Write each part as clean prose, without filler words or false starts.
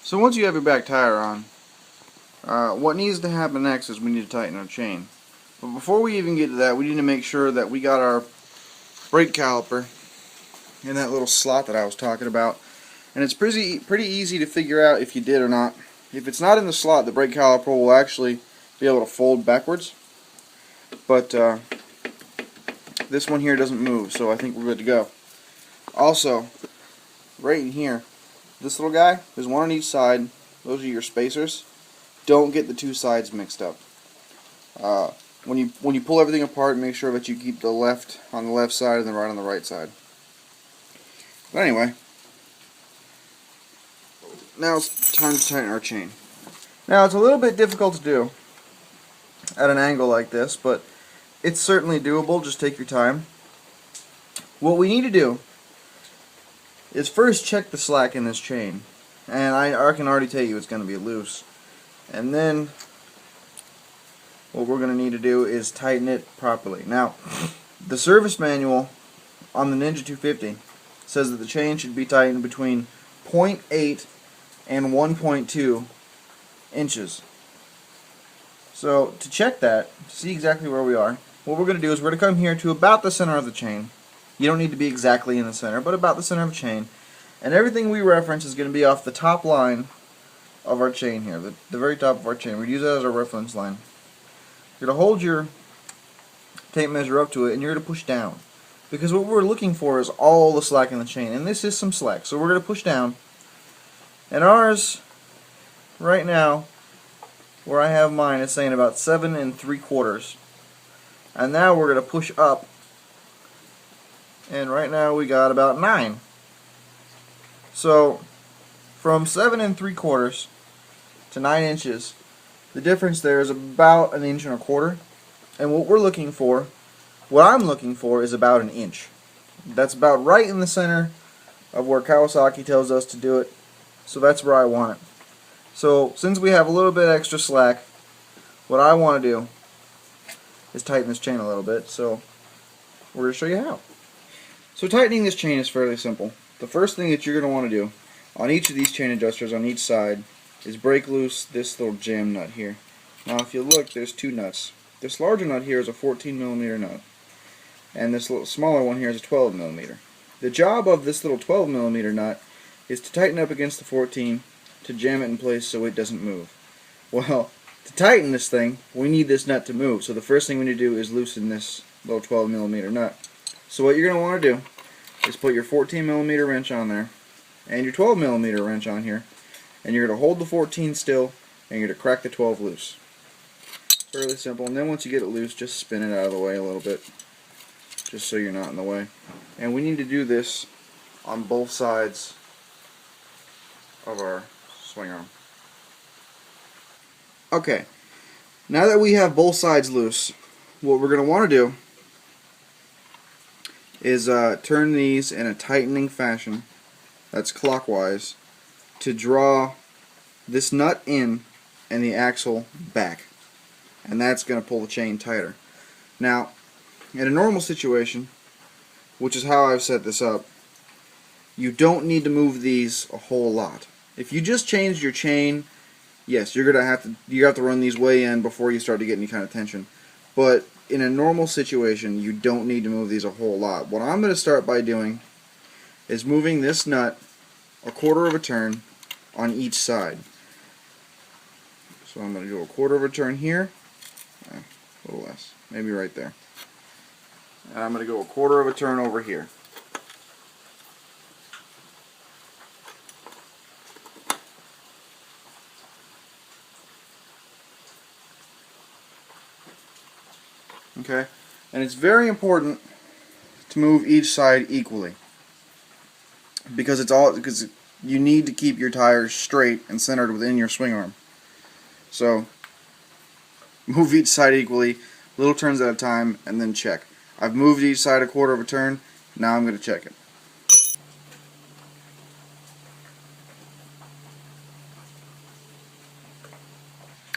So once you have your back tire on, what needs to happen next is we need to tighten our chain. But before we even get to that, we need to make sure that we got our brake caliper in that little slot that I was talking about. And it's pretty easy to figure out if you did or not. If it's not in the slot, the brake caliper will actually be able to fold backwards. But this one here doesn't move, so I think we're good to go. Also, right in here, this little guy, there's one on each side. Those are your spacers. Don't get the two sides mixed up. When you pull everything apart, make sure that you keep the left on the left side and the right on the right side. But anyway, now it's time to tighten our chain. Now it's a little bit difficult to do at an angle like this, but it's certainly doable. Just take your time. What we need to do is first check the slack in this chain, and I can already tell you it's going to be loose. And then what we're going to need to do is tighten it properly. Now, the service manual on the Ninja 250 says that the chain should be tightened between 0.8 and 1.2 inches. So to check that, to see exactly where we are, what we're going to do is we're going to come here to about the center of the chain. You don't need to be exactly in the center, but about the center of the chain. And everything we reference is going to be off the top line of our chain here, the very top of our chain. We'd use that as our reference line. You're going to hold your tape measure up to it, and you're going to push down. Because what we're looking for is all the slack in the chain, and this is some slack. So we're going to push down. And ours, right now, where I have mine, is saying about 7 3/4. And now we're going to push up. And right now we got about 9. So from 7 3/4 to 9 inches, the difference there is about 1 1/4 inches. And what we're looking for, what I'm looking for, is about 1 inch. That's about right in the center of where Kawasaki tells us to do it. So that's where I want it. So since we have a little bit extra slack, what I want to do is tighten this chain a little bit. So we're going to show you how. So tightening this chain is fairly simple. The first thing that you're going to want to do on each of these chain adjusters on each side is break loose this little jam nut here. Now if you look, there's two nuts. This larger nut here is a 14mm nut, and this little smaller one here is a 12mm. The job of this little 12mm nut is to tighten up against the 14 to jam it in place so it doesn't move. Well, to tighten this thing, we need this nut to move. So the first thing we need to do is loosen this little 12mm nut. So what you're going to want to do is put your 14mm wrench on there and your 12mm wrench on here, and you're going to hold the 14 still and you're going to crack the 12 loose. Fairly simple. And then once you get it loose, just spin it out of the way a little bit, just so you're not in the way. And we need to do this on both sides of our swing arm. Okay, now that we have both sides loose, what we're going to want to do is turn these in a tightening fashion, that's clockwise, to draw this nut in and the axle back. And that's going to pull the chain tighter. Now, in a normal situation, which is how I've set this up, you don't need to move these a whole lot. If you just changed your chain, yes, you have to run these way in before you start to get any kind of tension. But in a normal situation, you don't need to move these a whole lot. What I'm going to start by doing is moving this nut 1/4 of a turn on each side. So I'm going to do 1/4 of a turn here, a little less, maybe right there. And I'm going to go 1/4 of a turn over here. Okay, and it's very important to move each side equally because you need to keep your tires straight and centered within your swing arm. So move each side equally, little turns at a time, and then check. I've moved each side 1/4 of a turn. Now I'm going to check it.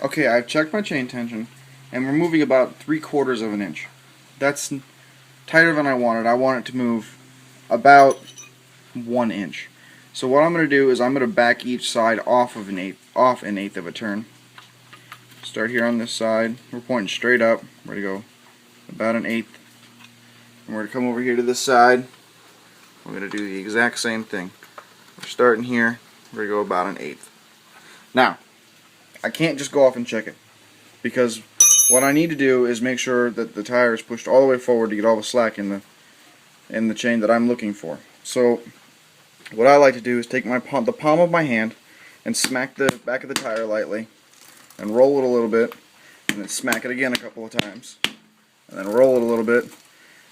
Okay, I've checked my chain tension, and we're moving about 3/4 of an inch. That's tighter than I wanted. I want it to move about 1 inch. So what I'm going to do is I'm going to back each side off an eighth of a turn. Start here on this side. We're pointing straight up. We're going to go about an eighth. And we're going to come over here to this side. We're going to do the exact same thing. We're starting here. We're going to go about an eighth. Now, I can't just go off and check it, because what I need to do is make sure that the tire is pushed all the way forward to get all the slack in the chain that I'm looking for. So what I like to do is take the palm of my hand and smack the back of the tire lightly and roll it a little bit, and then smack it again a couple of times, and then roll it a little bit,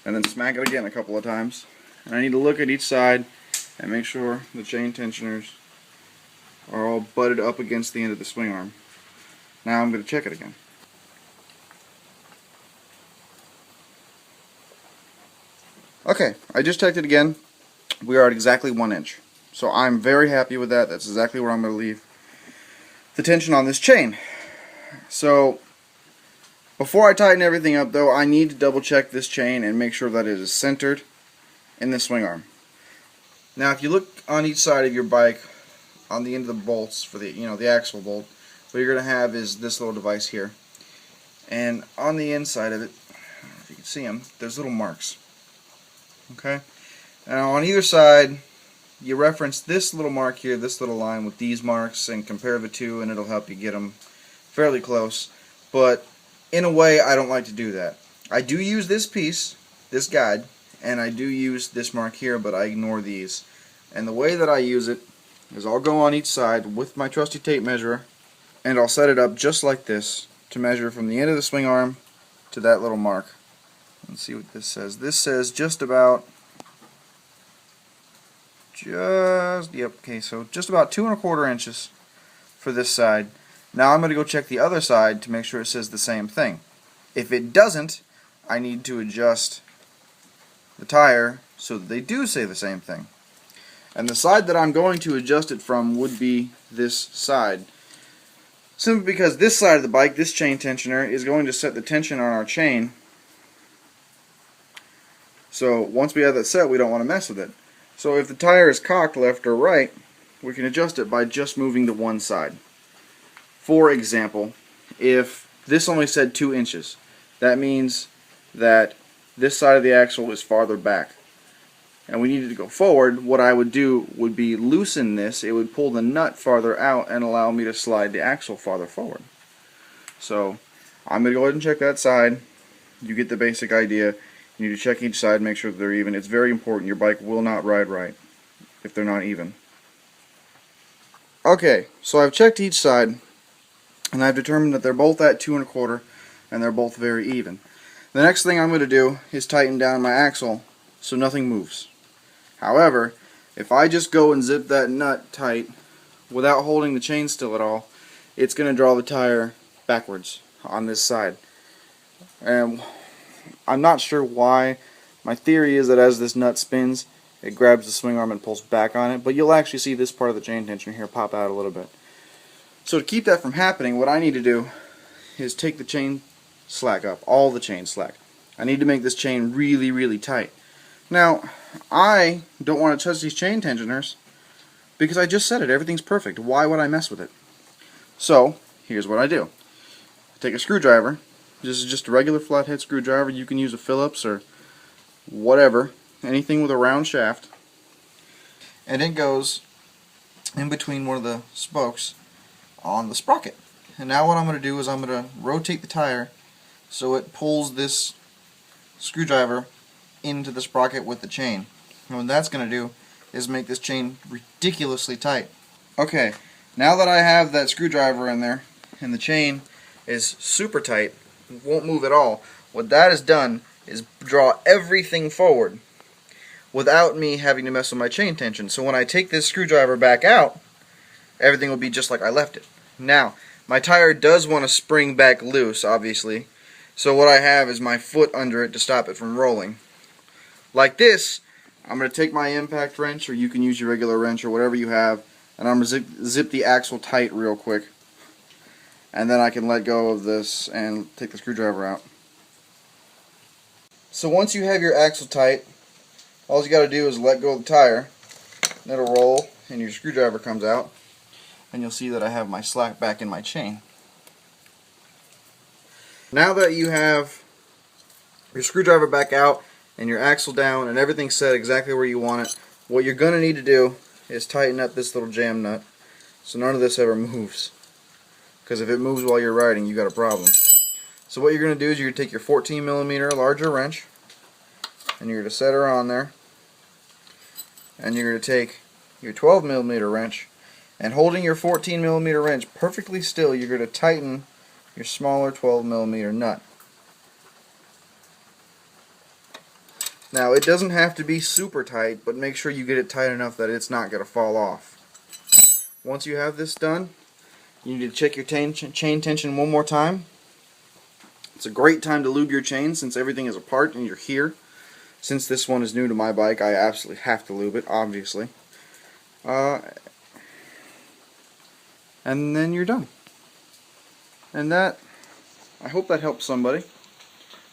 and then smack it again a couple of times. And I need to look at each side and make sure the chain tensioners are all butted up against the end of the swing arm. Now I'm going to check it again. Okay, I just checked it again. We are at exactly 1 inch. So I'm very happy with that. That's exactly where I'm going to leave the tension on this chain. So before I tighten everything up though, I need to double check this chain and make sure that it is centered in the swing arm. Now if you look on each side of your bike, on the end of the bolts for the axle bolt, what you're going to have is this little device here. And on the inside of it, if you can see them, there's little marks. Okay? Now on either side, you reference this little mark here, this little line with these marks, and compare the two, and it'll help you get them fairly close. But in a way, I don't like to do that. I do use this piece, this guide, and I do use this mark here, but I ignore these. And the way that I use it is I'll go on each side with my trusty tape measure, and I'll set it up just like this to measure from the end of the swing arm to that little mark. Let's see what this says. This says just about, so just about 2 1/4 inches for this side. Now I'm going to go check the other side to make sure it says the same thing. If it doesn't, I need to adjust the tire so that they do say the same thing. And the side that I'm going to adjust it from would be this side. Simply because this side of the bike, this chain tensioner, is going to set the tension on our chain. So once we have that set, we don't want to mess with it. So if the tire is cocked left or right, we can adjust it by just moving to one side. For example, if this only said 2 inches, that means that this side of the axle is farther back, and we needed to go forward. What I would do would be loosen this. It would pull the nut farther out and allow me to slide the axle farther forward. So I'm going to go ahead and check that side. You get the basic idea. You need to check each side, make sure that they're even. It's very important. Your bike will not ride right if they're not even. Okay, so I've checked each side, and I've determined that they're both at 2 1/4, and they're both very even. The next thing I'm going to do is tighten down my axle so nothing moves. However, if I just go and zip that nut tight without holding the chain still at all, it's going to draw the tire backwards on this side. And I'm not sure why. My theory is that as this nut spins, it grabs the swing arm and pulls back on it, but you'll actually see this part of the chain tensioner here pop out a little bit. So to keep that from happening, what I need to do is take the chain slack up, all the chain slack. I need to make this chain really, really tight. Now, I don't want to touch these chain tensioners because I just said it, everything's perfect. Why would I mess with it? So, here's what I do. I take a screwdriver. This is just a regular flathead screwdriver. You can use a Phillips or whatever, anything with a round shaft. And it goes in between one of the spokes on the sprocket. And now what I'm going to do is I'm going to rotate the tire so it pulls this screwdriver into the sprocket with the chain. And what that's going to do is make this chain ridiculously tight. Okay, now that I have that screwdriver in there and the chain is super tight, won't move at all, what that has done is draw everything forward without me having to mess with my chain tension. So when I take this screwdriver back out, everything will be just like I left it. Now, my tire does want to spring back loose, obviously, so what I have is my foot under it to stop it from rolling. Like this, I'm going to take my impact wrench, or you can use your regular wrench or whatever you have, and I'm going to zip the axle tight real quick. And then I can let go of this and take the screwdriver out. So once you have your axle tight, all you got to do is let go of the tire, and it'll roll and your screwdriver comes out, and you'll see that I have my slack back in my chain. Now that you have your screwdriver back out and your axle down and everything's set exactly where you want it, what you're going to need to do is tighten up this little jam nut so none of this ever moves. Because if it moves while you're riding, you got a problem. So what you're going to do is you're going to take your 14mm larger wrench and you're going to set her on there, and you're going to take your 12mm wrench, and holding your 14mm wrench perfectly still, you're going to tighten your smaller 12mm nut. Now it doesn't have to be super tight, but make sure you get it tight enough that it's not going to fall off. Once you have this done, you need to check your chain tension one more time. It's a great time to lube your chain since everything is apart and you're here. Since this one is new to my bike, I absolutely have to lube it, obviously. And then you're done. And that, I hope that helps somebody.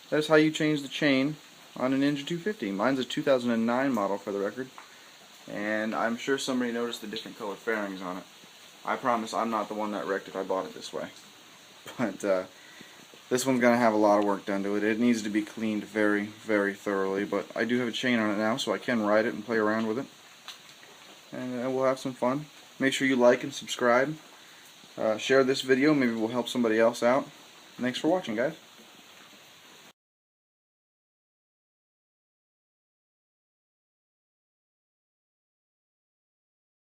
That's how you change the chain on a Ninja 250. Mine's a 2009 model for the record, and I'm sure somebody noticed the different colored fairings on it. I promise I'm not the one that wrecked it. I bought it this way. But this one's going to have a lot of work done to it. It needs to be cleaned very, very thoroughly, but I do have a chain on it now, so I can ride it and play around with it. And we'll have some fun. Make sure you like and subscribe. Share this video. Maybe we'll help somebody else out. Thanks for watching, guys.